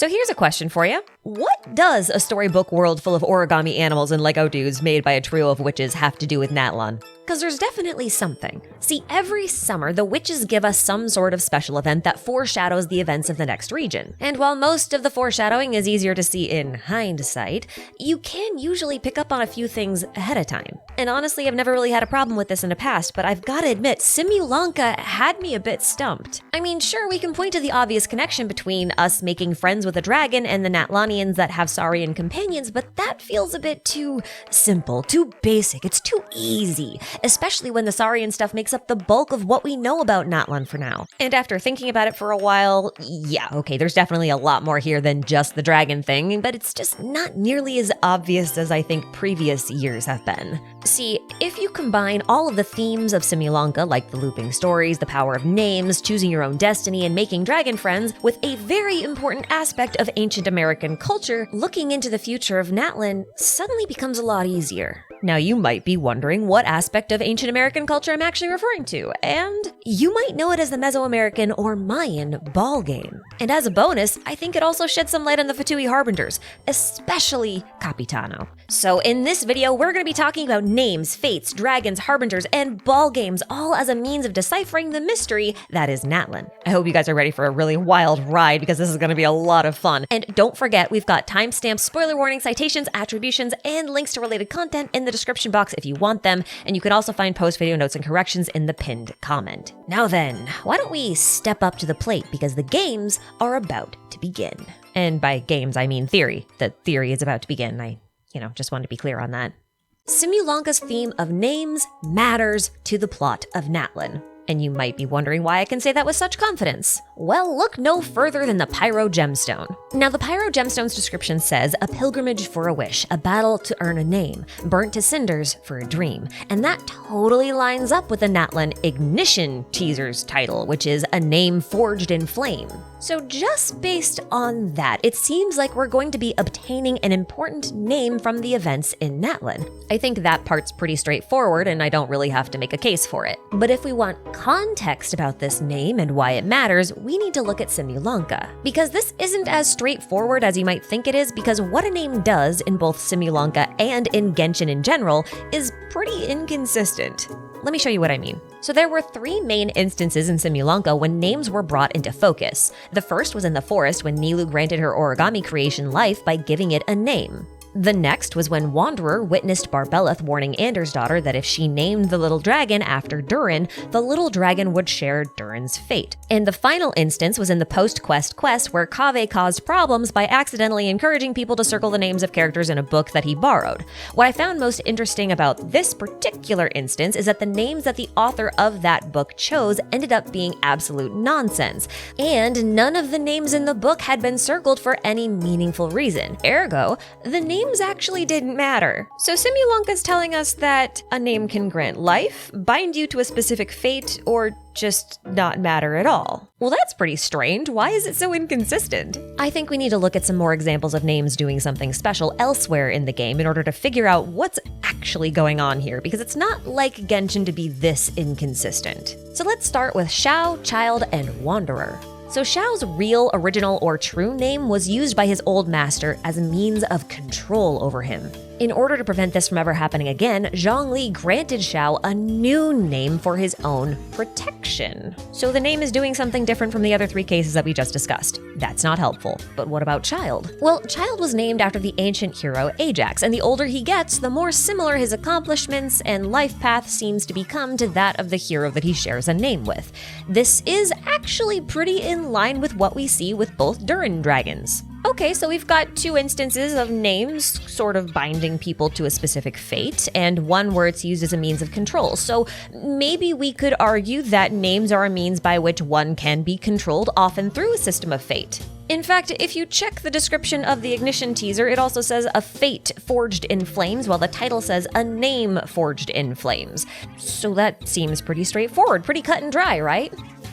So here's a question for you. What does a storybook world full of origami animals and Lego dudes made by a trio of witches have to do with Natlan? Because there's definitely something. See, every summer, the witches give us some sort of special event that foreshadows the events of the next region. And while most of the foreshadowing is easier to see in hindsight, you can usually pick up on a few things ahead of time. And honestly, I've never really had a problem with this in the past, but I've got to admit, Simulanka had me a bit stumped. I mean, sure, we can point to the obvious connection between us making friends with a dragon and the Natlanians that have Saurian companions, but that feels a bit too simple, too basic, it's too easy. Especially when the Saurian stuff makes up the bulk of what we know about Natlan for now. And after thinking about it for a while, yeah, okay, there's definitely a lot more here than just the dragon thing, but it's just not nearly as obvious as I think previous years have been. See, if you combine all of the themes of Simulanka, like the looping stories, the power of names, choosing your own destiny, and making dragon friends, with a very important aspect of ancient American culture, looking into the future of Natlan suddenly becomes a lot easier. Now you might be wondering what aspect of ancient American culture I'm actually referring to, and you might know it as the Mesoamerican or Mayan ball game. And as a bonus, I think it also sheds some light on the Fatui Harbingers, especially Capitano. So in this video, we're going to be talking about names, fates, dragons, harbingers, and ball games, all as a means of deciphering the mystery that is Natlan. I hope you guys are ready for a really wild ride because this is going to be a lot of fun. And don't forget, we've got timestamps, spoiler warning, citations, attributions, and links to related content in the description box if you want them, and you can also find post-video notes and corrections in the pinned comment. Now then, why don't we step up to the plate because the games are about to begin. And by games, I mean theory. The theory is about to begin. I just wanted to be clear on that. Simulanka's theme of names matters to the plot of Natlan. And you might be wondering why I can say that with such confidence. Well, look no further than the Pyro Gemstone. Now, the Pyro Gemstone's description says, a pilgrimage for a wish, a battle to earn a name, burnt to cinders for a dream. And that totally lines up with the Natlan Ignition teaser's title, which is a name forged in flame. So just based on that, it seems like we're going to be obtaining an important name from the events in Natlan. I think that part's pretty straightforward and I don't really have to make a case for it. But if we want context about this name and why it matters, we need to look at Simulanka. Because this isn't as straightforward as you might think it is, because what a name does in both Simulanka and in Genshin in general is pretty inconsistent. Let me show you what I mean. So there were 3 main instances in Simulanka when names were brought into focus. The first was in the forest when Nilou granted her origami creation life by giving it a name. The next was when Wanderer witnessed Barbeleth warning Anders' daughter that if she named the little dragon after Durin, the little dragon would share Durin's fate. And the final instance was in the post-quest quest where Kaveh caused problems by accidentally encouraging people to circle the names of characters in a book that he borrowed. What I found most interesting about this particular instance is that the names that the author of that book chose ended up being absolute nonsense. And none of the names in the book had been circled for any meaningful reason. Ergo, the names actually didn't matter. So Simulanka's telling us that a name can grant life, bind you to a specific fate, or just not matter at all. Well, that's pretty strange. Why is it so inconsistent? I think we need to look at some more examples of names doing something special elsewhere in the game in order to figure out what's actually going on here, because it's not like Genshin to be this inconsistent. So let's start with Xiao, Child, and Wanderer. So Xiao's real, original, or true name was used by his old master as a means of control over him. In order to prevent this from ever happening again, Zhongli granted Xiao a new name for his own protection. So the name is doing something different from the other 3 cases that we just discussed. That's not helpful. But what about Child? Well, Child was named after the ancient hero Ajax, and the older he gets, the more similar his accomplishments and life path seems to become to that of the hero that he shares a name with. This is actually pretty in line with what we see with both Durin dragons. Okay, so we've got 2 instances of names sort of binding people to a specific fate, and one where it's used as a means of control. So maybe we could argue that names are a means by which one can be controlled, often through a system of fate. In fact, if you check the description of the Ignition teaser, it also says a fate forged in flames, while the title says a name forged in flames. So that seems pretty straightforward, pretty cut and dry, right?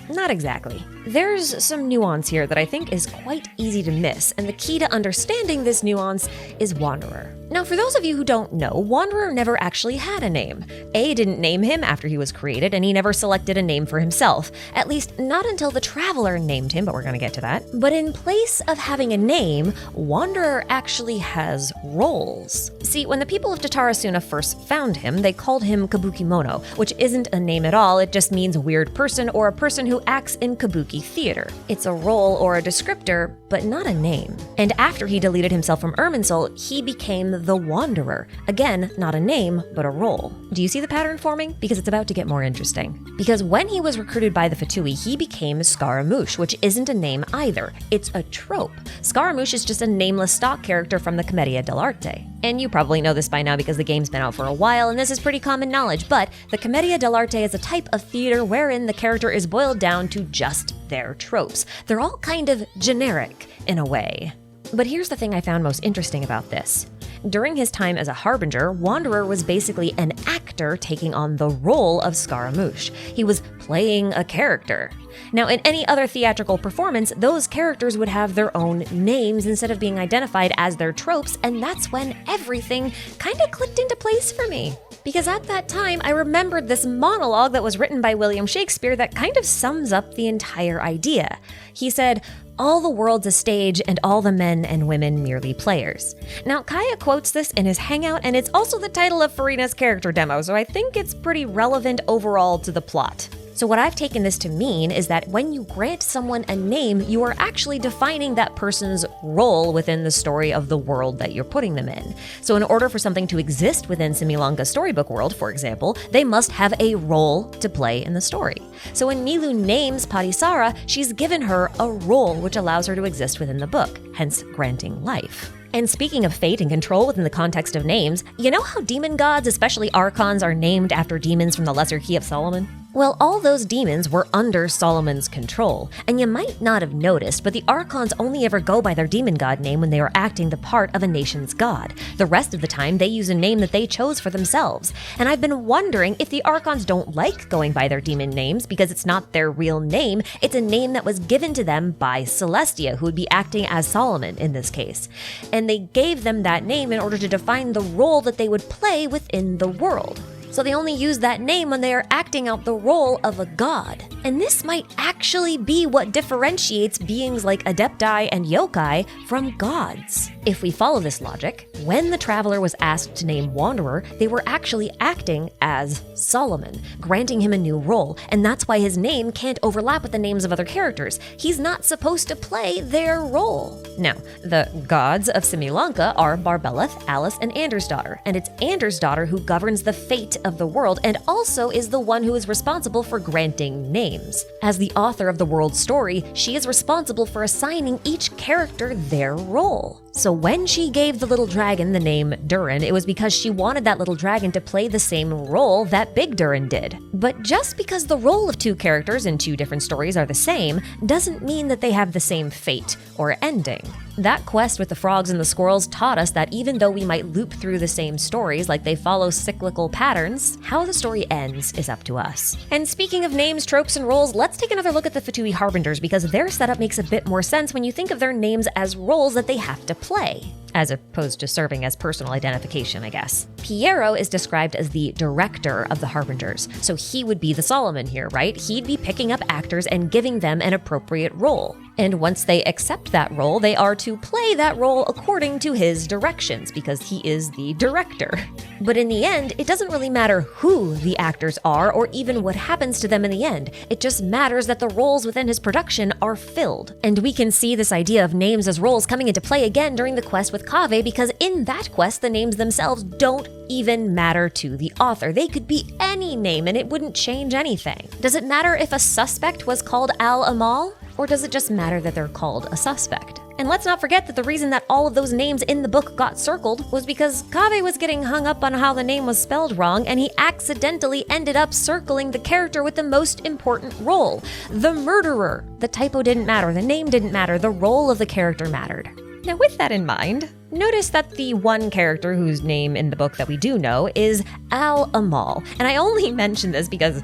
Not exactly. There's some nuance here that I think is quite easy to miss, and the key to understanding this nuance is Wanderer. Now, for those of you who don't know, Wanderer never actually had a name. A didn't name him after he was created, and he never selected a name for himself. At least, not until the Traveler named him, but we're gonna get to that. But in place of having a name, Wanderer actually has roles. See, when the people of Tatarasuna first found him, they called him Kabukimono, which isn't a name at all, it just means weird person or a person who acts in kabuki theater. It's a role or a descriptor, but not a name. And after he deleted himself from Irminsul, he became the Wanderer. Again, not a name, but a role. Do you see the pattern forming? Because it's about to get more interesting. Because when he was recruited by the Fatui, he became Scaramouche, which isn't a name either. It's a trope. Scaramouche is just a nameless stock character from the Commedia dell'arte. And you probably know this by now because the game's been out for a while, and this is pretty common knowledge, but the Commedia dell'arte is a type of theater wherein the character is boiled down to just their tropes. They're all kind of generic, in a way. But here's the thing I found most interesting about this. During his time as a Harbinger, Wanderer was basically an actor taking on the role of Scaramouche. He was playing a character. Now, in any other theatrical performance, those characters would have their own names instead of being identified as their tropes, and that's when everything kind of clicked into place for me. Because at that time, I remembered this monologue that was written by William Shakespeare that kind of sums up the entire idea. He said, "All the world's a stage and all the men and women merely players." Now, Kaya quotes this in his Hangout, and it's also the title of Farina's character demo, so I think it's pretty relevant overall to the plot. So what I've taken this to mean is that when you grant someone a name, you are actually defining that person's role within the story of the world that you're putting them in. So in order for something to exist within Simulanka's storybook world, for example, they must have a role to play in the story. So when Milu names Parisara, she's given her a role which allows her to exist within the book, hence granting life. And speaking of fate and control within the context of names, you know how demon gods, especially archons, are named after demons from the Lesser Key of Solomon? Well, all those demons were under Solomon's control, and you might not have noticed, but the Archons only ever go by their demon god name when they are acting the part of a nation's god. The rest of the time, they use a name that they chose for themselves. And I've been wondering if the Archons don't like going by their demon names because it's not their real name, it's a name that was given to them by Celestia, who would be acting as Solomon in this case. And they gave them that name in order to define the role that they would play within the world. So they only use that name when they are acting out the role of a god. And this might actually be what differentiates beings like Adepti and Yokai from gods. If we follow this logic, when the Traveler was asked to name Wanderer, they were actually acting as Solomon, granting him a new role, and that's why his name can't overlap with the names of other characters. He's not supposed to play their role. Now, the gods of Simulanka are Barbeleth, Alice, and Anders' daughter, and it's Anders' daughter who governs the fate of the world and also is the one who is responsible for granting names. As the author of the world's story, she is responsible for assigning each character their role. So when she gave the little dragon the name Durin, it was because she wanted that little dragon to play the same role that Big Durin did. But just because the role of two characters in two different stories are the same, doesn't mean that they have the same fate or ending. That quest with the frogs and the squirrels taught us that even though we might loop through the same stories like they follow cyclical patterns, how the story ends is up to us. And speaking of names, tropes, and roles, let's take another look at the Fatui Harbingers because their setup makes a bit more sense when you think of their names as roles that they have to play, as opposed to serving as personal identification, I guess. Piero is described as the director of the Harbingers, so he would be the Solomon here, right? He'd be picking up actors and giving them an appropriate role. And once they accept that role, they are to play that role according to his directions, because he is the director. But in the end, it doesn't really matter who the actors are or even what happens to them in the end. It just matters that the roles within his production are filled. And we can see this idea of names as roles coming into play again during the quest with Kaveh, because in that quest, the names themselves don't even matter to the author. They could be any name and it wouldn't change anything. Does it matter if a suspect was called Al-Amal? Or does it just matter that they're called a suspect? And let's not forget that the reason that all of those names in the book got circled was because Kaveh was getting hung up on how the name was spelled wrong, and he accidentally ended up circling the character with the most important role, the murderer. The typo didn't matter, the name didn't matter, the role of the character mattered. Now, with that in mind, notice that the one character whose name in the book that we do know is Al-Amal. And I only mention this because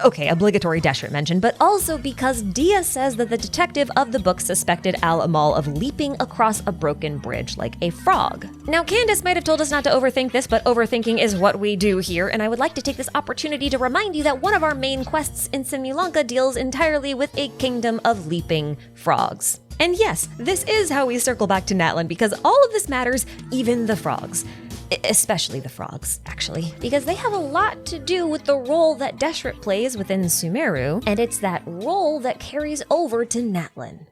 Okay, obligatory Deshret mention, but also because Dia says that the detective of the book suspected Al-Amal of leaping across a broken bridge like a frog. Now, Candace might have told us not to overthink this, but overthinking is what we do here, and I would like to take this opportunity to remind you that one of our main quests in Simulanka deals entirely with a kingdom of leaping frogs. And yes, this is how we circle back to Natlan, because all of this matters, even the frogs. Especially the frogs, actually, because they have a lot to do with the role that Deshret plays within Sumeru, and it's that role that carries over to Natlan.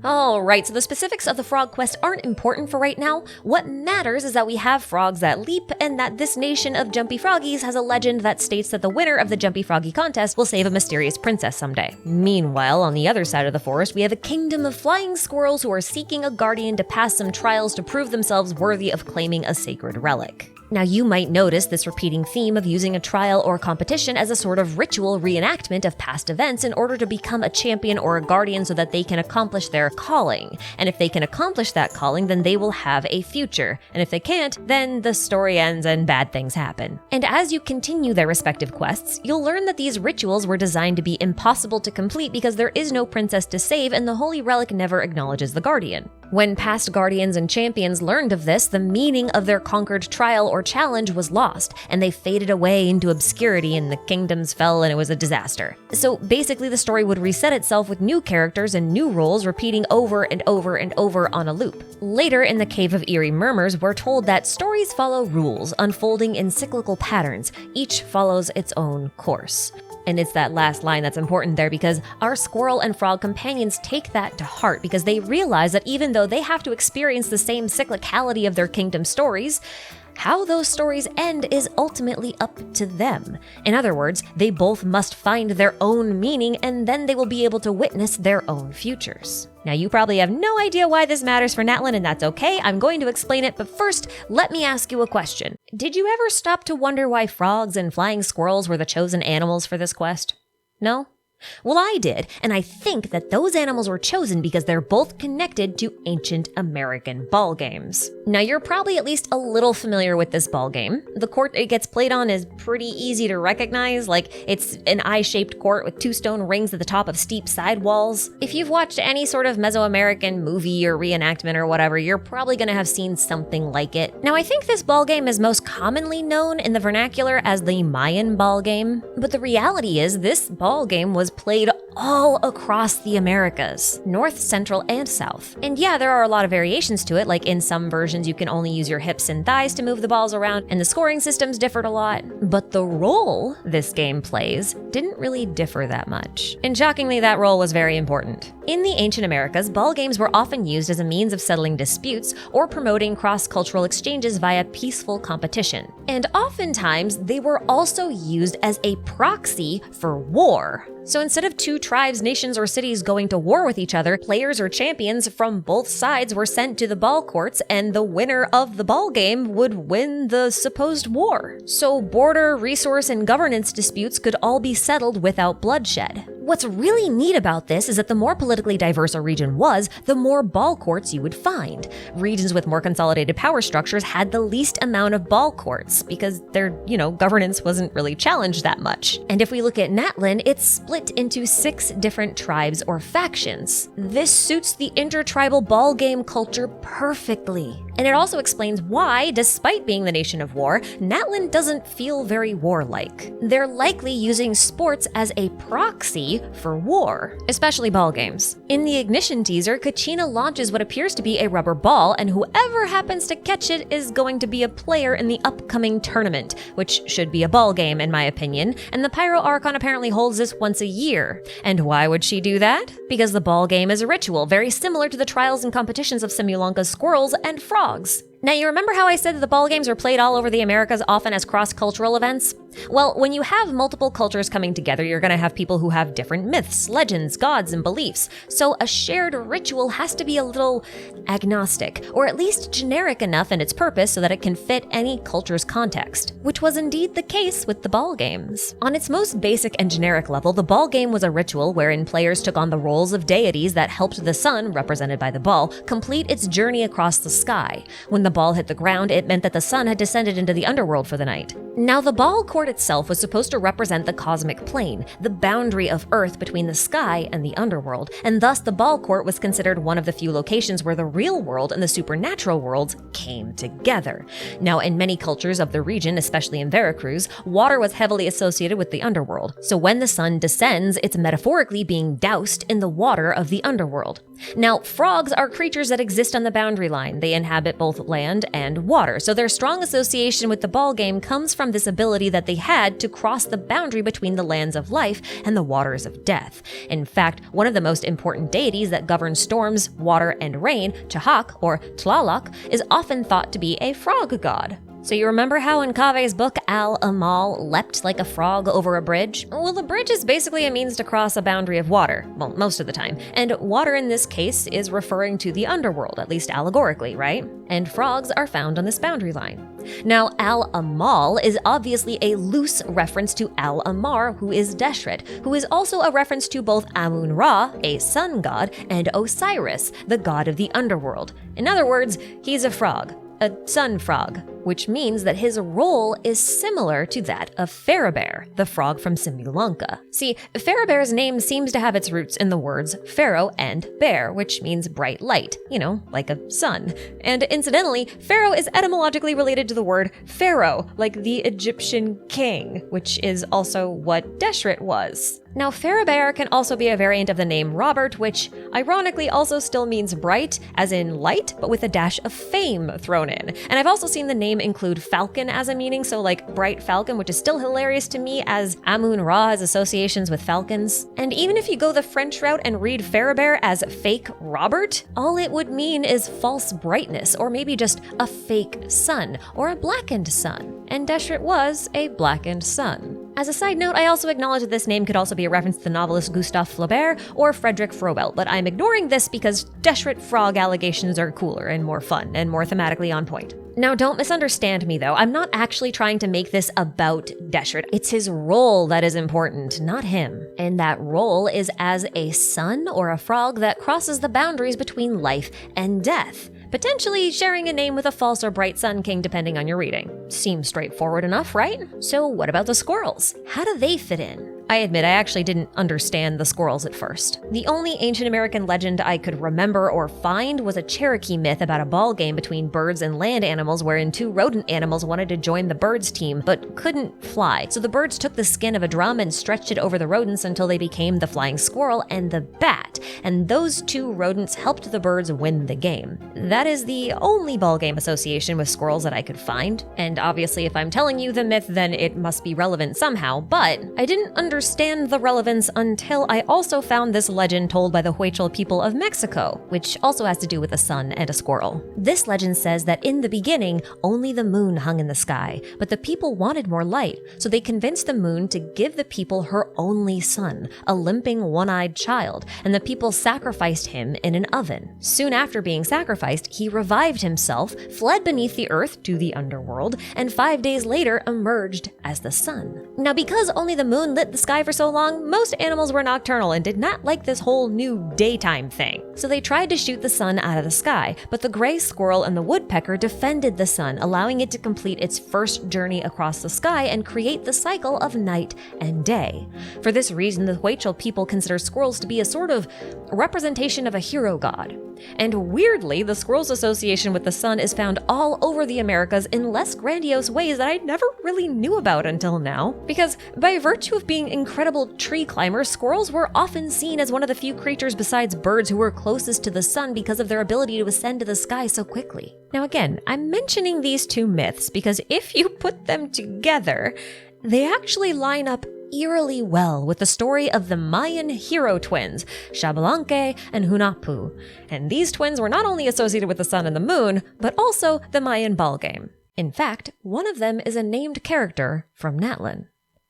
Alright, so the specifics of the frog quest aren't important for right now. What matters is that we have frogs that leap, and that this nation of jumpy froggies has a legend that states that the winner of the Jumpy Froggy contest will save a mysterious princess someday. Meanwhile, on the other side of the forest, we have a kingdom of flying squirrels who are seeking a guardian to pass some trials to prove themselves worthy of claiming a sacred relic. Now, you might notice this repeating theme of using a trial or competition as a sort of ritual reenactment of past events in order to become a champion or a guardian so that they can accomplish their calling. And if they can accomplish that calling, then they will have a future. And if they can't, then the story ends and bad things happen. And as you continue their respective quests, you'll learn that these rituals were designed to be impossible to complete because there is no princess to save and the holy relic never acknowledges the guardian. When past guardians and champions learned of this, the meaning of their conquered trial or challenge was lost, and they faded away into obscurity and the kingdoms fell and it was a disaster. So basically the story would reset itself with new characters and new roles repeating over and over and over on a loop. Later in the Cave of Eerie Murmurs, we're told that stories follow rules, unfolding in cyclical patterns. Each follows its own course. And it's that last line that's important there because our squirrel and frog companions take that to heart because they realize that even though they have to experience the same cyclicality of their kingdom stories, how those stories end is ultimately up to them. In other words, they both must find their own meaning and then they will be able to witness their own futures. Now, you probably have no idea why this matters for Natlan, and that's okay. I'm going to explain it, but first, let me ask you a question. Did you ever stop to wonder why frogs and flying squirrels were the chosen animals for this quest? No? Well, I did, and I think that those animals were chosen because they're both connected to ancient American ball games. Now, you're probably at least a little familiar with this ball game. The court it gets played on is pretty easy to recognize, like it's an eye-shaped court with two stone rings at the top of steep side walls. If you've watched any sort of Mesoamerican movie or reenactment or whatever, you're probably gonna have seen something like it. Now, I think this ball game is most commonly known in the vernacular as the Mayan ball game, but the reality is this ball game was played all across the Americas, North, Central, and South. And yeah, there are a lot of variations to it, like in some versions you can only use your hips and thighs to move the balls around, and the scoring systems differed a lot. But the role this game plays didn't really differ that much. And shockingly, that role was very important. In the ancient Americas, ball games were often used as a means of settling disputes or promoting cross-cultural exchanges via peaceful competition. And oftentimes, they were also used as a proxy for war. So instead of two tribes, nations, or cities going to war with each other, players or champions from both sides were sent to the ball courts, and the winner of the ball game would win the supposed war. So border, resource, and governance disputes could all be settled without bloodshed. What's really neat about this is that the more politically diverse a region was, the more ball courts you would find. Regions with more consolidated power structures had the least amount of ball courts because their, governance wasn't really challenged that much. And if we look at Natlan, it's split into 6 different tribes or factions. This suits the intertribal ball game culture perfectly. And it also explains why, despite being the nation of war, Natlan doesn't feel very warlike. They're likely using sports as a proxy for war, especially ball games. In the Ignition teaser, Kachina launches what appears to be a rubber ball, and whoever happens to catch it is going to be a player in the upcoming tournament, which should be a ball game in my opinion, and the Pyro Archon apparently holds this once a year. And why would she do that? Because the ball game is a ritual, very similar to the trials and competitions of Simulanka's squirrels and frogs. Now, you remember how I said that the ball games are played all over the Americas, often as cross-cultural events? Well, when you have multiple cultures coming together, you're gonna have people who have different myths, legends, gods, and beliefs. So a shared ritual has to be a little agnostic, or at least generic enough in its purpose so that it can fit any culture's context, which was indeed the case with the ball games. On its most basic and generic level, the ball game was a ritual wherein players took on the roles of deities that helped the sun, represented by the ball, complete its journey across the sky. When the ball hit the ground, it meant that the sun had descended into the underworld for the night. Now, the ball court itself was supposed to represent the cosmic plane, the boundary of Earth between the sky and the underworld, and thus the ball court was considered one of the few locations where the real world and the supernatural worlds came together. Now, in many cultures of the region, especially in Veracruz, water was heavily associated with the underworld. So when the sun descends, it's metaphorically being doused in the water of the underworld. Now, frogs are creatures that exist on the boundary line. They inhabit both land and water, so their strong association with the ball game comes from this ability that they had to cross the boundary between the lands of life and the waters of death. In fact, one of the most important deities that governs storms, water, and rain, Chahak or Tlaloc, is often thought to be a frog god. So you remember how in Kave's book, Al-Amal leapt like a frog over a bridge? Well, a bridge is basically a means to cross a boundary of water, well, most of the time. And water in this case is referring to the underworld, at least allegorically, right? And frogs are found on this boundary line. Now, Al-Amal is obviously a loose reference to Al-Amar, who is Deshret, who is also a reference to both Amun-Ra, a sun god, and Osiris, the god of the underworld. In other words, he's a frog. A sun frog, which means that his role is similar to that of Farabear, the frog from Simulanka. See, Farabear's name seems to have its roots in the words pharaoh and bear, which means bright light, like a sun. And incidentally, pharaoh is etymologically related to the word pharaoh, like the Egyptian king, which is also what Deshret was. Now, Farabear can also be a variant of the name Robert, which ironically also still means bright, as in light, but with a dash of fame thrown in. And I've also seen the name include falcon as a meaning, so like bright falcon, which is still hilarious to me as Amun-Ra has associations with falcons. And even if you go the French route and read Farabear as fake Robert, all it would mean is false brightness, or maybe just a fake sun, or a blackened sun. And Deshret was a blackened sun. As a side note, I also acknowledge that this name could also be a reference to the novelist Gustave Flaubert or Frederick Froebel, but I'm ignoring this because Deshret frog allegations are cooler and more fun and more thematically on point. Now, don't misunderstand me though. I'm not actually trying to make this about Deshret. It's his role that is important, not him. And that role is as a sun or a frog that crosses the boundaries between life and death, potentially sharing a name with a false or bright sun king depending on your reading. Seems straightforward enough, right? So what about the squirrels? How do they fit in? I admit I actually didn't understand the squirrels at first. The only ancient American legend I could remember or find was a Cherokee myth about a ball game between birds and land animals wherein two rodent animals wanted to join the birds team but couldn't fly. So the birds took the skin of a drum and stretched it over the rodents until they became the flying squirrel and the bat. And those two rodents helped the birds win the game. That is the only ball game association with squirrels that I could find. And obviously if I'm telling you the myth, then it must be relevant somehow, but I didn't understand the relevance until I also found this legend told by the Huichol people of Mexico, which also has to do with a sun and a squirrel. This legend says that in the beginning, only the moon hung in the sky, but the people wanted more light, so they convinced the moon to give the people her only son, a limping one-eyed child, and the people sacrificed him in an oven. Soon after being sacrificed, he revived himself, fled beneath the earth to the underworld, and 5 days later emerged as the sun. Now, because only the moon lit the sky for so long, most animals were nocturnal and did not like this whole new daytime thing. So they tried to shoot the sun out of the sky, but the gray squirrel and the woodpecker defended the sun, allowing it to complete its first journey across the sky and create the cycle of night and day. For this reason, the Huichol people consider squirrels to be a sort of representation of a hero god. And weirdly, the squirrel's association with the sun is found all over the Americas in less grandiose ways that I never really knew about until now. Because by virtue of being incredible tree climbers, squirrels were often seen as one of the few creatures besides birds who were closest to the sun because of their ability to ascend to the sky so quickly. Now again, I'm mentioning these two myths because if you put them together, they actually line up eerily well with the story of the Mayan hero twins, Xbalanque and Hunahpu. And these twins were not only associated with the sun and the moon, but also the Mayan ball game. In fact, one of them is a named character from Natlan.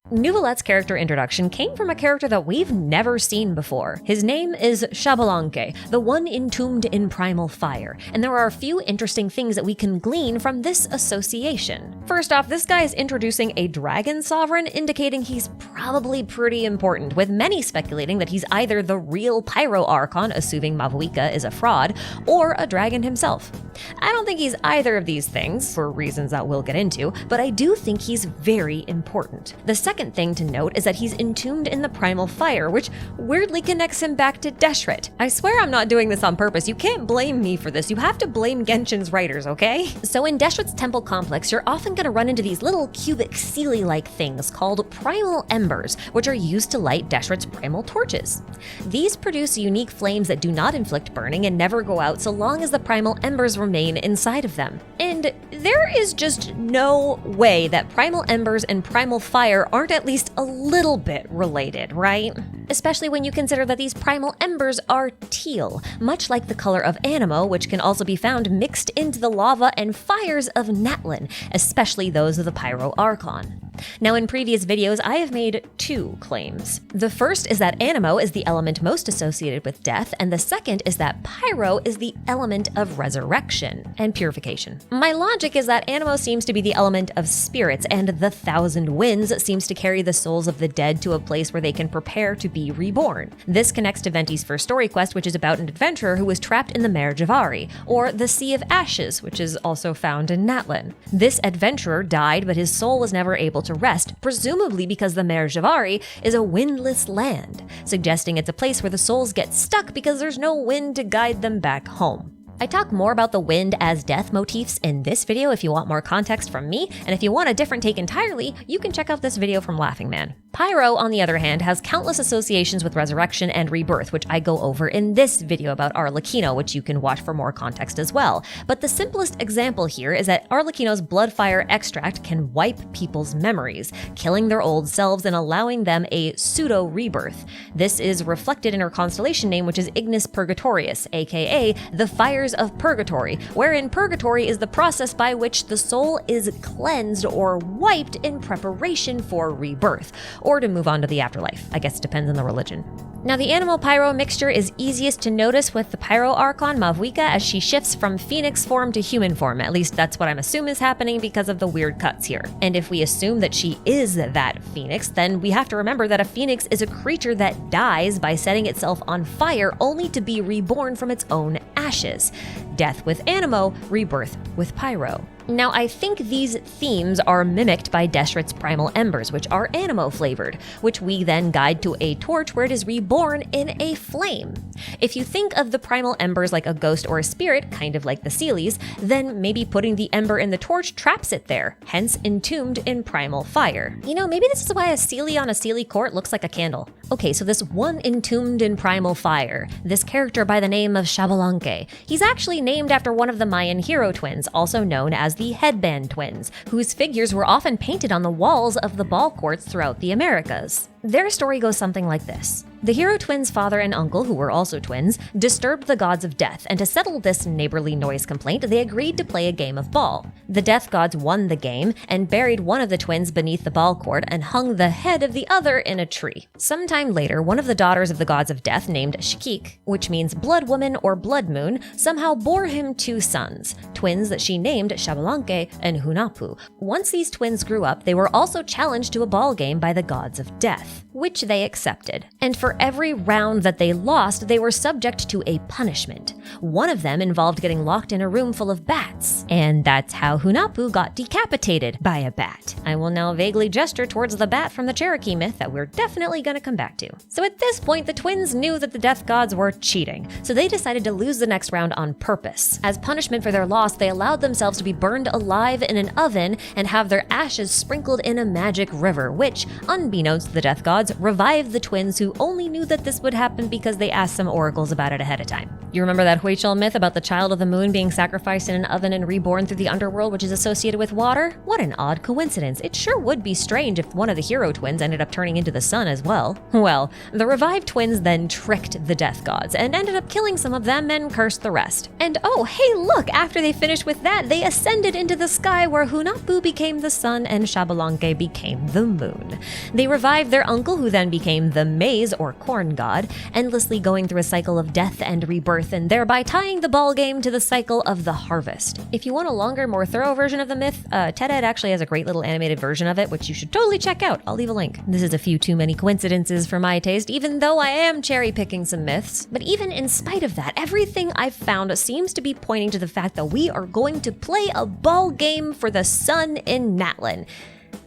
Neuvillette character introduction came from a character that we've never seen before. His name is Xbalanque, the one entombed in primal fire, and there are a few interesting things that we can glean from this association. First off, this guy is introducing a dragon sovereign, indicating he's probably pretty important, with many speculating that he's either the real Pyro Archon, assuming Mavuika is a fraud, or a dragon himself. I don't think he's either of these things, for reasons that we'll get into, but I do think he's very important. The second thing to note is that he's entombed in the primal fire, which weirdly connects him back to Deshret. I swear I'm not doing this on purpose. You can't blame me for this. You have to blame Genshin's writers, okay? So in Deshret's temple complex, you're often going to run into these little cubic sealy-like things called primal embers, which are used to light Deshret's primal torches. These produce unique flames that do not inflict burning and never go out so long as the primal embers remain inside of them. And there is just no way that primal embers and primal fire aren't at least a little bit related, right? Especially when you consider that these primal embers are teal, much like the color of Anemo, which can also be found mixed into the lava and fires of Natlan, especially those of the Pyro Archon. Now, in previous videos, I have made two claims. The first is that Anemo is the element most associated with death, and the second is that Pyro is the element of resurrection and purification. My logic is that Anemo seems to be the element of spirits, and the Thousand Winds seems to carry the souls of the dead to a place where they can prepare to be reborn. This connects to Venti's first story quest, which is about an adventurer who was trapped in the Mare Javari, or the Sea of Ashes, which is also found in Natlan. This adventurer died, but his soul was never able to rest, presumably because the Mare Javari is a windless land, suggesting it's a place where the souls get stuck because there's no wind to guide them back home. I talk more about the wind as death motifs in this video if you want more context from me, and if you want a different take entirely, you can check out this video from Laughing Man. Pyro, on the other hand, has countless associations with resurrection and rebirth, which I go over in this video about Arlecchino, which you can watch for more context as well. But the simplest example here is that Arlecchino's bloodfire extract can wipe people's memories, killing their old selves and allowing them a pseudo-rebirth. This is reflected in her constellation name, which is Ignis Purgatorius, aka the Fires of Purgatory, wherein purgatory is the process by which the soul is cleansed or wiped in preparation for rebirth, or to move on to the afterlife. I guess it depends on the religion. Now, the animal-pyro mixture is easiest to notice with the Pyro Archon Mavuika as she shifts from phoenix form to human form. At least that's what I'm assuming is happening because of the weird cuts here. And if we assume that she is that phoenix, then we have to remember that a phoenix is a creature that dies by setting itself on fire only to be reborn from its own ashes. Death with Anemo, rebirth with Pyro. Now, I think these themes are mimicked by Deshret's primal embers, which are Anemo-flavored, which we then guide to a torch where it is reborn in a flame. If you think of the primal embers like a ghost or a spirit, kind of like the Seelies, then maybe putting the ember in the torch traps it there, hence entombed in primal fire. You know, maybe this is why a Seelie on a Seelie court looks like a candle. Okay, so this one entombed in primal fire, this character by the name of Xbalanque, he's actually named after one of the Mayan hero twins, also known as the Headband Twins, whose figures were often painted on the walls of the ball courts throughout the Americas. Their story goes something like this. The hero twins' father and uncle, who were also twins, disturbed the gods of death, and to settle this neighborly noise complaint, they agreed to play a game of ball. The death gods won the game and buried one of the twins beneath the ball court and hung the head of the other in a tree. Sometime later, one of the daughters of the gods of death, named Shikik, which means blood woman or blood moon, somehow bore him two sons, twins that she named Xbalanque and Hunahpu. Once these twins grew up, they were also challenged to a ball game by the gods of death, which they accepted. And for every round that they lost, they were subject to a punishment. One of them involved getting locked in a room full of bats, and that's how Hunahpu got decapitated by a bat. I will now vaguely gesture towards the bat from the Cherokee myth that we're definitely going to come back to. So at this point, the twins knew that the death gods were cheating, so they decided to lose the next round on purpose. As punishment for their loss, they allowed themselves to be burned alive in an oven and have their ashes sprinkled in a magic river, which, unbeknownst to the death gods, revived the twins who only knew that this would happen because they asked some oracles about it ahead of time. You remember that Huichol myth about the child of the moon being sacrificed in an oven and reborn through the underworld, which is associated with water? What an odd coincidence. It sure would be strange if one of the hero twins ended up turning into the sun as well. Well, the revived twins then tricked the death gods and ended up killing some of them and cursed the rest. And oh, hey look, after they finished with that, they ascended into the sky where Hunahpu became the sun and Xbalanque became the moon. They revived their uncle, who then became the maize or corn god, endlessly going through a cycle of death and rebirth, and thereby tying the ball game to the cycle of the harvest. If you want a longer, more thorough version of the myth, TED actually has a great little animated version of it, which you should totally check out. I'll leave a link. This is a few too many coincidences for my taste, even though I am cherry-picking some myths. But even in spite of that, everything I've found seems to be pointing to the fact that we are going to play a ball game for the sun in Natlan.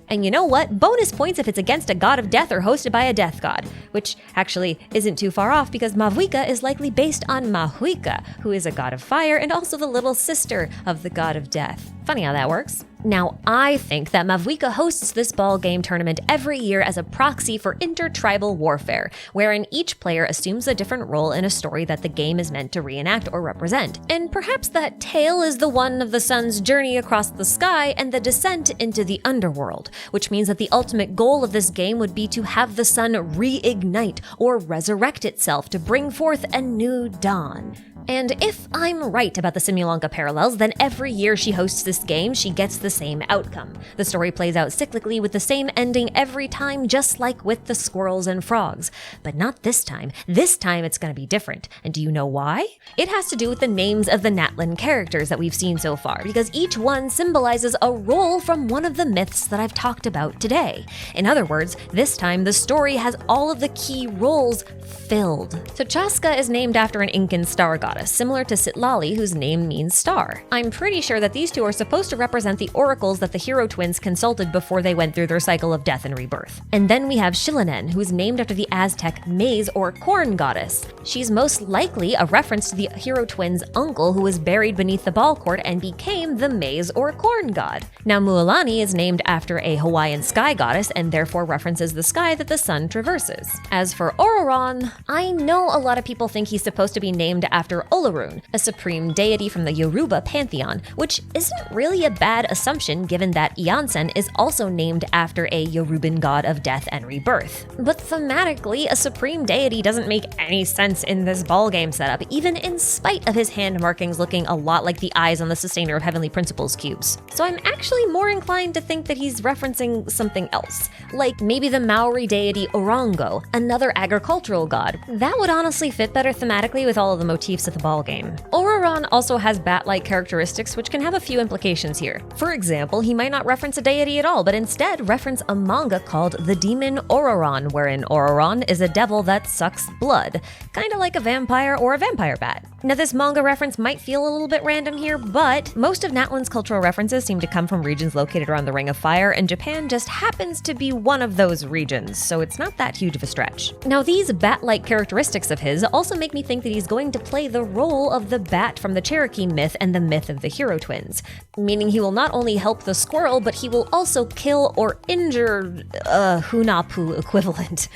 And you know what? Bonus points if it's against a god of death or hosted by a death god, which actually isn't too far off because Mavuika is likely based on Mavuika, who is a god of fire and also the little sister of the god of death. Funny how that works. Now, I think that Mavuika hosts this ball game tournament every year as a proxy for intertribal warfare, wherein each player assumes a different role in a story that the game is meant to reenact or represent. And perhaps that tale is the one of the sun's journey across the sky and the descent into the underworld, which means that the ultimate goal of this game would be to have the sun reignite or resurrect itself to bring forth a new dawn. And if I'm right about the Simulanka parallels, then every year she hosts this game, she gets the same outcome. The story plays out cyclically with the same ending every time, just like with the squirrels and frogs. But not this time. This time it's going to be different. And do you know why? It has to do with the names of the Natlan characters that we've seen so far, because each one symbolizes a role from one of the myths that I've talked about today. In other words, this time the story has all of the key roles filled. So Chaska is named after an Incan star god, similar to Citlali, whose name means star. I'm pretty sure that these two are supposed to represent the oracles that the hero twins consulted before they went through their cycle of death and rebirth. And then we have Xilanen, who is named after the Aztec maize or corn goddess. She's most likely a reference to the hero twins' uncle who was buried beneath the ball court and became the maize or corn god. Now Mualani is named after a Hawaiian sky goddess and therefore references the sky that the sun traverses. As for Ororon, I know a lot of people think he's supposed to be named after Olorun, a supreme deity from the Yoruba pantheon, which isn't really a bad assumption given that Iansen is also named after a Yoruban god of death and rebirth. But thematically, a supreme deity doesn't make any sense in this ballgame setup, even in spite of his hand markings looking a lot like the eyes on the Sustainer of Heavenly Principles cubes. So I'm actually more inclined to think that he's referencing something else, like maybe the Maori deity Orongo, another agricultural god. That would honestly fit better thematically with all of the motifs of the ballgame. Ororon also has bat-like characteristics which can have a few implications here. For example, he might not reference a deity at all, but instead reference a manga called The Demon Ororon, wherein Ororon is a devil that sucks blood, kinda like a vampire or a vampire bat. Now this manga reference might feel a little bit random here, but most of Natlan's cultural references seem to come from regions located around the Ring of Fire, and Japan just happens to be one of those regions, so it's not that huge of a stretch. Now these bat-like characteristics of his also make me think that he's going to play the role of the bat from the Cherokee myth and the myth of the hero twins, meaning he will not only help the squirrel, but he will also kill or injure a Hunapu equivalent.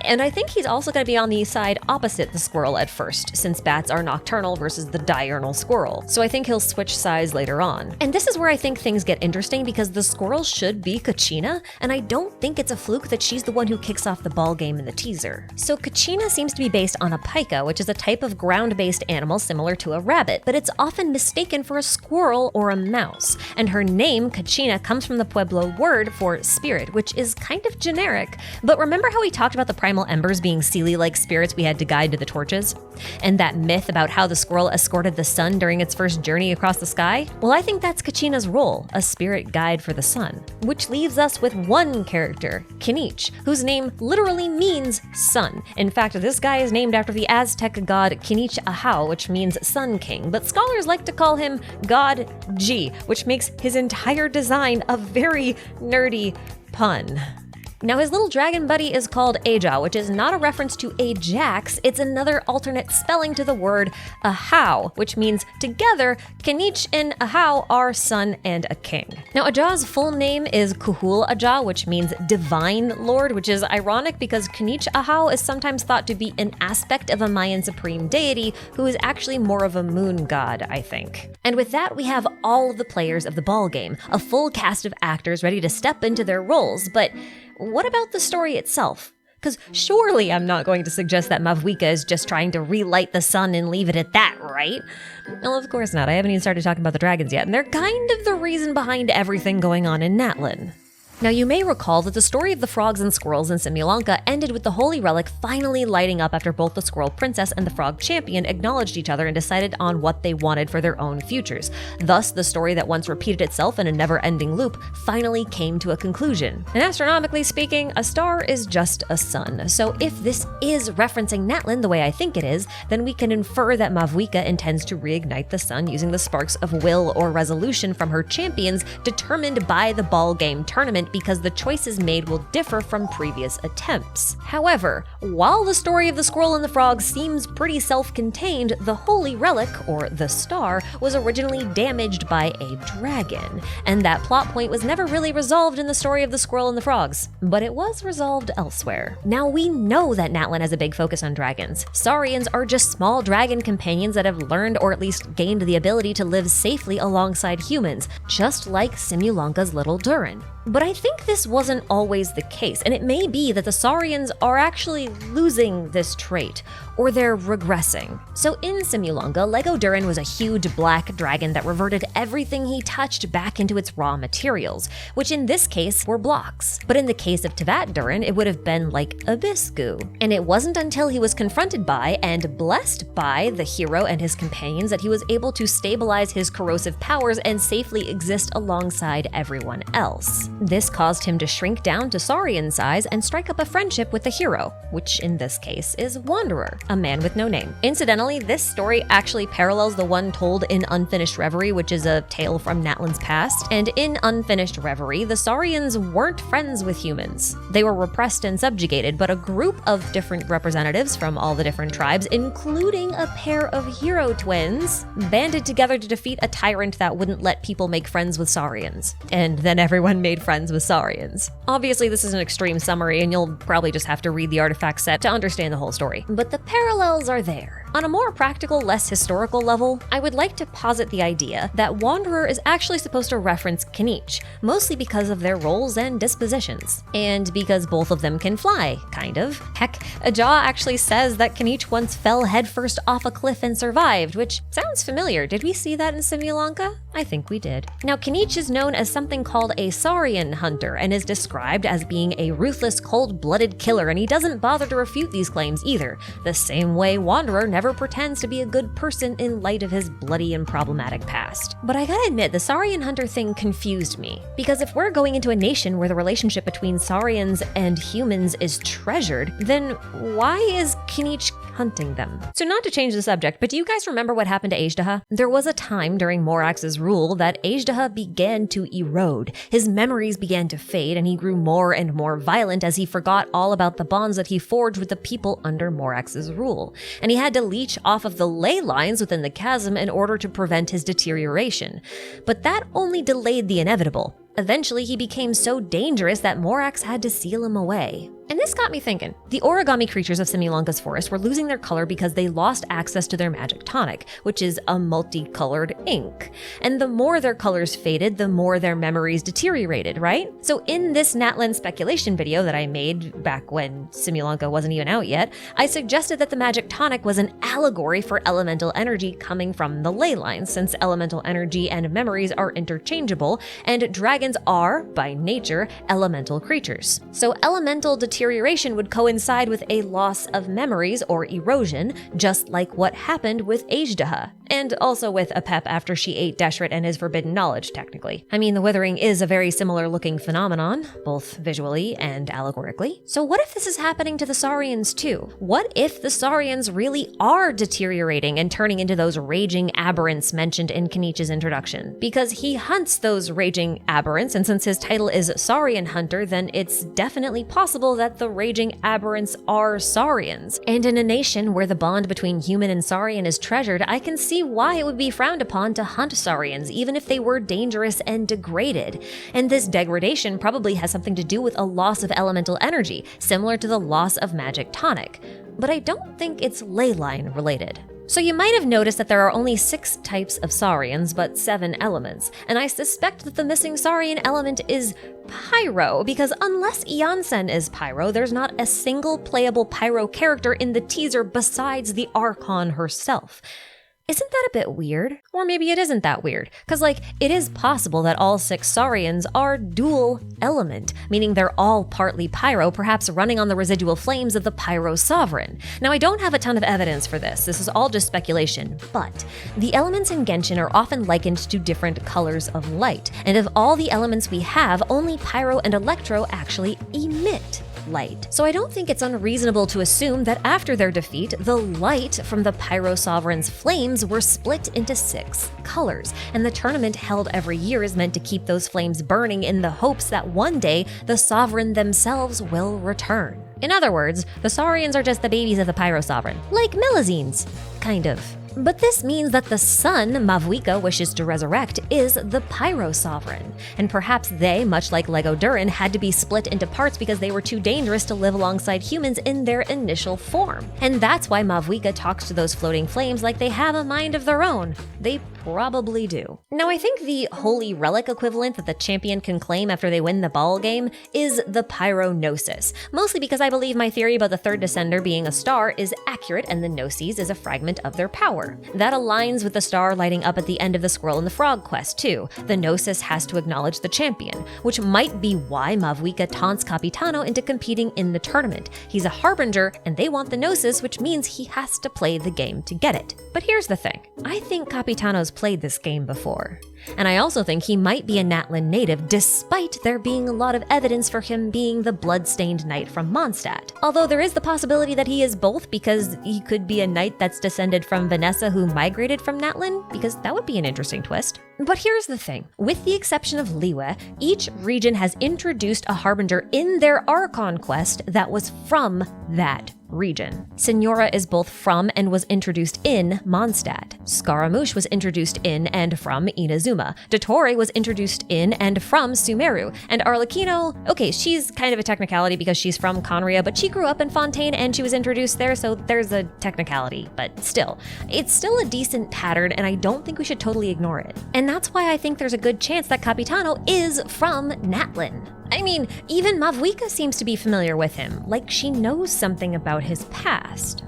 And I think he's also going to be on the side opposite the squirrel at first, since bats are nocturnal versus the diurnal squirrel, so I think he'll switch sides later on. And this is where I think things get interesting, because the squirrel should be Kachina, and I don't think it's a fluke that she's the one who kicks off the ball game in the teaser. So Kachina seems to be based on a pika, which is a type of ground-based animal similar to a rabbit, but it's often mistaken for a squirrel or a mouse. And her name, Kachina, comes from the Pueblo word for spirit, which is kind of generic. But remember how we talked about the primal embers being Seelie-like spirits we had to guide to the torches? And that myth about how the squirrel escorted the sun during its first journey across the sky? Well, I think that's Kachina's role, a spirit guide for the sun. Which leaves us with one character, Kinich, whose name literally means sun. In fact, this guy is named after the Aztec god Kinich Ahau, which means Sun King, but scholars like to call him God G, which makes his entire design a very nerdy pun. Now his little dragon buddy is called Aja, which is not a reference to Ajax, it's another alternate spelling to the word Ahau, which means together, Kinich and Ahau are son and a king. Now Aja's full name is Kuhul Aja, which means divine lord, which is ironic because Kinich Ahau is sometimes thought to be an aspect of a Mayan supreme deity who is actually more of a moon god, I think. And with that, we have all of the players of the ball game, a full cast of actors ready to step into their roles, but what about the story itself? Because surely I'm not going to suggest that Mavuika is just trying to relight the sun and leave it at that, right? Well, of course not. I haven't even started talking about the dragons yet, and they're kind of the reason behind everything going on in Natlan. Now, you may recall that the story of the frogs and squirrels in Simulanka ended with the holy relic finally lighting up after both the squirrel princess and the frog champion acknowledged each other and decided on what they wanted for their own futures. Thus, the story that once repeated itself in a never-ending loop finally came to a conclusion. And astronomically speaking, a star is just a sun. So if this is referencing Natlan the way I think it is, then we can infer that Mavuika intends to reignite the sun using the sparks of will or resolution from her champions determined by the ball game tournament, because the choices made will differ from previous attempts. However, while the story of the squirrel and the frog seems pretty self-contained, the holy relic, or the star, was originally damaged by a dragon, and that plot point was never really resolved in the story of the squirrel and the frogs, but it was resolved elsewhere. Now, we know that Natlan has a big focus on dragons. Saurians are just small dragon companions that have learned or at least gained the ability to live safely alongside humans, just like Simulanka's little Durin. But I think this wasn't always the case, and it may be that the Saurians are actually losing this trait, or they're regressing. So in Simulanka, Lego Durin was a huge black dragon that reverted everything he touched back into its raw materials, which in this case were blocks. But in the case of Teyvat Durin, it would have been like a bisque. And it wasn't until he was confronted by and blessed by the hero and his companions that he was able to stabilize his corrosive powers and safely exist alongside everyone else. This caused him to shrink down to Saurian size and strike up a friendship with the hero, which in this case is Wanderer, a man with no name. Incidentally, this story actually parallels the one told in Unfinished Reverie, which is a tale from Natlan's past. And in Unfinished Reverie, the Saurians weren't friends with humans. They were repressed and subjugated, but a group of different representatives from all the different tribes, including a pair of hero twins, banded together to defeat a tyrant that wouldn't let people make friends with Saurians. And then everyone made friends with Saurians. Obviously, this is an extreme summary, and you'll probably just have to read the artifact set to understand the whole story. But the parallels are there. On a more practical, less historical level, I would like to posit the idea that Wanderer is actually supposed to reference Kinich, mostly because of their roles and dispositions. And because both of them can fly, kind of. Heck, Ajah actually says that Kinich once fell headfirst off a cliff and survived, which sounds familiar. Did we see that in Simulanka? I think we did. Now, Kinich is known as something called a Saurian hunter and is described as being a ruthless, cold-blooded killer, and he doesn't bother to refute these claims either, the same way Wanderer never pretends to be a good person in light of his bloody and problematic past. But I gotta admit, the Saurian hunter thing confused me, because if we're going into a nation where the relationship between Saurians and humans is treasured, then why is Kinich hunting them? So not to change the subject, but do you guys remember what happened to Azhdaha? There was a time during Morax's rule that Azhdaha began to erode. His memories began to fade, and he grew more and more violent as he forgot all about the bonds that he forged with the people under Morax's rule. And he had to leech off of the ley lines within the chasm in order to prevent his deterioration. But that only delayed the inevitable. Eventually, he became so dangerous that Morax had to seal him away. And this got me thinking. The origami creatures of Simulanka's forest were losing their color because they lost access to their magic tonic, which is a multicolored ink. And the more their colors faded, the more their memories deteriorated, right? So in this Natlan speculation video that I made back when Simulanka wasn't even out yet, I suggested that the magic tonic was an allegory for elemental energy coming from the ley lines, since elemental energy and memories are interchangeable, and dragons are, by nature, elemental creatures. So elemental deterioration would coincide with a loss of memories or erosion, just like what happened with Azhdaha, and also with Apep after she ate Deshret and his forbidden knowledge, technically. I mean, the withering is a very similar looking phenomenon, both visually and allegorically. So what if this is happening to the Saurians too? What if the Saurians really are deteriorating and turning into those raging aberrants mentioned in Kenich's introduction? Because he hunts those raging aberrants, and since his title is Saurian Hunter, then it's definitely possible that the raging aberrants are Saurians. And in a nation where the bond between human and Saurian is treasured, I can see why it would be frowned upon to hunt Saurians, even if they were dangerous and degraded. And this degradation probably has something to do with a loss of elemental energy, similar to the loss of magic tonic. But I don't think it's leyline related. So you might have noticed that there are only 6 types of Saurians, but 7 elements, and I suspect that the missing Saurian element is Pyro, because unless Janssen is Pyro, there's not a single playable Pyro character in the teaser besides the Archon herself. Isn't that a bit weird? Or maybe it isn't that weird, because it is possible that all 6 saurians are dual element, meaning they're all partly pyro, perhaps running on the residual flames of the pyro sovereign. Now, I don't have a ton of evidence for this is all just speculation, but the elements in Genshin are often likened to different colors of light, and of all the elements we have, only pyro and electro actually emit light. So I don't think it's unreasonable to assume that after their defeat, the light from the Pyro Sovereign's flames were split into 6 colors, and the tournament held every year is meant to keep those flames burning in the hopes that one day the Sovereign themselves will return. In other words, the Saurians are just the babies of the Pyro Sovereign, like Melazines, kind of. But this means that the sun Mavuika wishes to resurrect is the Pyro Sovereign, and perhaps they, much like Lego Durin, had to be split into parts because they were too dangerous to live alongside humans in their initial form. And that's why Mavuika talks to those floating flames like they have a mind of their own. They probably do. Now, I think the holy relic equivalent that the champion can claim after they win the ball game is the Pyronosis, mostly because I believe my theory about the third descender being a star is accurate and the Gnosis is a fragment of their power. That aligns with the star lighting up at the end of the Squirrel and the Frog quest, too. The Gnosis has to acknowledge the champion, which might be why Mavuika taunts Capitano into competing in the tournament. He's a harbinger, and they want the Gnosis, which means he has to play the game to get it. But here's the thing. I think Capitano's played this game before. And I also think he might be a Natlan native, despite there being a lot of evidence for him being the blood-stained knight from Mondstadt. Although there is the possibility that he is both, because he could be a knight that's descended from Vanessa who migrated from Natlan, because that would be an interesting twist. But here's the thing. With the exception of Liyue, each region has introduced a harbinger in their Archon quest that was from that region. Signora is both from and was introduced in Mondstadt. Scaramouche was introduced in and from Inazuma. Dottore was introduced in and from Sumeru. And Arlecchino, okay, she's kind of a technicality because she's from Conria, but she grew up in Fontaine and she was introduced there, so there's a technicality. But still, it's still a decent pattern, and I don't think we should totally ignore it. And that's why I think there's a good chance that Capitano is from Natlan. I mean, even Mavuika seems to be familiar with him, like she knows something about his past.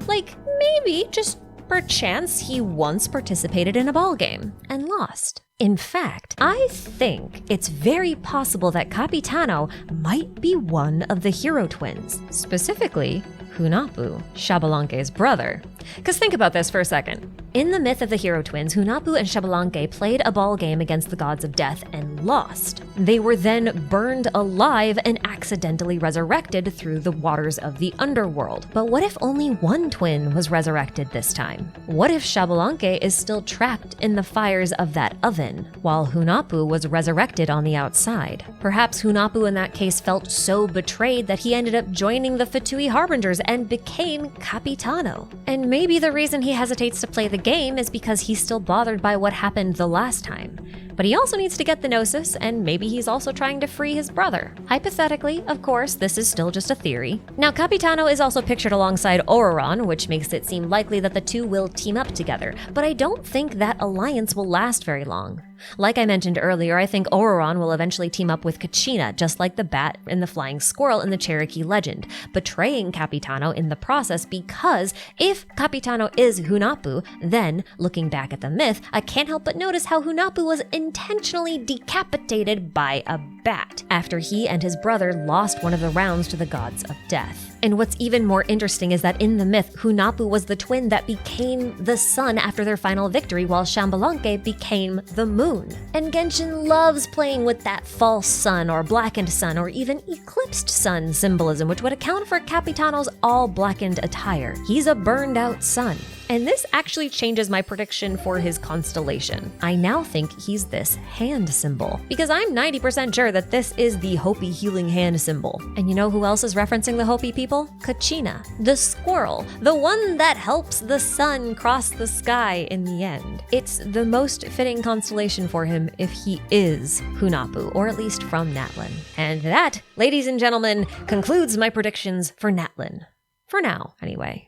Like, maybe, just perchance, he once participated in a ball game and lost. In fact, I think it's very possible that Capitano might be one of the hero twins, specifically Hunahpu, Xbalanque's brother. Because think about this for a second. In the myth of the hero twins, Hunahpu and Xbalanque played a ball game against the gods of death and lost. They were then burned alive and accidentally resurrected through the waters of the underworld. But what if only one twin was resurrected this time? What if Xbalanque is still trapped in the fires of that oven, while Hunahpu was resurrected on the outside? Perhaps Hunahpu in that case felt so betrayed that he ended up joining the Fatui Harbingers and became Capitano. And maybe the reason he hesitates to play the game is because he's still bothered by what happened the last time. But he also needs to get the Gnosis, and maybe he's also trying to free his brother. Hypothetically, of course, this is still just a theory. Now, Capitano is also pictured alongside Auroron, which makes it seem likely that the two will team up together, but I don't think that alliance will last very long. Like I mentioned earlier, I think Auroron will eventually team up with Kachina, just like the bat and the flying squirrel in the Cherokee legend, betraying Capitano in the process because if Capitano is Hunahpu, then, looking back at the myth, I can't help but notice how Hunahpu was intentionally decapitated by a bat after he and his brother lost one of the rounds to the gods of death. And what's even more interesting is that in the myth, Hunahpu was the twin that became the sun after their final victory, while Xbalanque became the moon. And Genshin loves playing with that false sun or blackened sun or even eclipsed sun symbolism, which would account for Capitano's all-blackened attire. He's a burned-out sun. And this actually changes my prediction for his constellation. I now think he's this hand symbol, because I'm 90% sure that this is the Hopi healing hand symbol. And you know who else is referencing the Hopi people? Kachina, the squirrel, the one that helps the sun cross the sky in the end. It's the most fitting constellation for him if he is Hunahpu, or at least from Natlan. And that, ladies and gentlemen, concludes my predictions for Natlan. For now, anyway.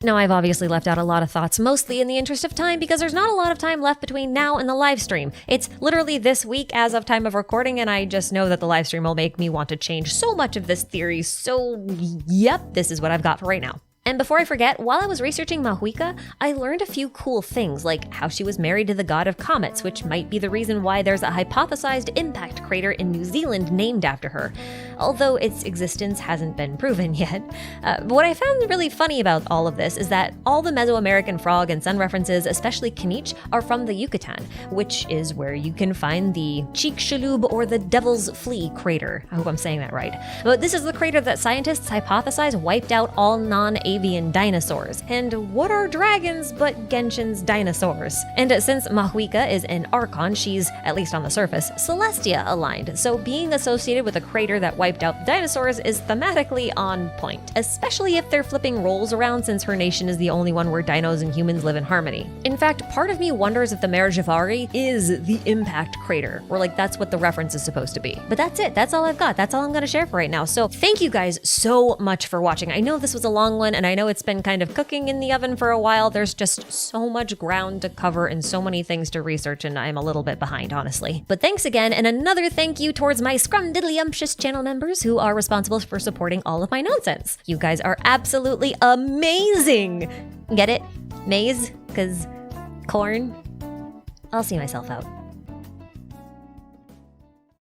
Now, I've obviously left out a lot of thoughts, mostly in the interest of time, because there's not a lot of time left between now and the live stream. It's literally this week as of time of recording, and I just know that the live stream will make me want to change so much of this theory, so yep, this is what I've got for right now. And before I forget, while I was researching Mavuika, I learned a few cool things, like how she was married to the god of comets, which might be the reason why there's a hypothesized impact crater in New Zealand named after her, although its existence hasn't been proven yet. What I found really funny about all of this is that all the Mesoamerican frog and sun references, especially Kinich, are from the Yucatan, which is where you can find the Chicxulub or the Devil's Flea crater. I hope I'm saying that right. But this is the crater that scientists hypothesize wiped out all non-avian dinosaurs. And what are dragons but Genshin's dinosaurs? And since Mavuika is an Archon, she's, at least on the surface, Celestia aligned, so being associated with a crater that wiped out the dinosaurs is thematically on point, especially if they're flipping roles around since her nation is the only one where dinos and humans live in harmony. In fact, part of me wonders if the Mare Javari is the impact crater, or like that's what the reference is supposed to be. But that's it, that's all I've got, that's all I'm gonna share for right now. So thank you guys so much for watching. I know this was a long one, and I know it's been kind of cooking in the oven for a while. There's just so much ground to cover and so many things to research, and I'm a little bit behind, honestly. But thanks again, and another thank you towards my scrumdiddlyumptious channel members who are responsible for supporting all of my nonsense. You guys are absolutely amazing! Get it? Maize? 'Cause corn? I'll see myself out.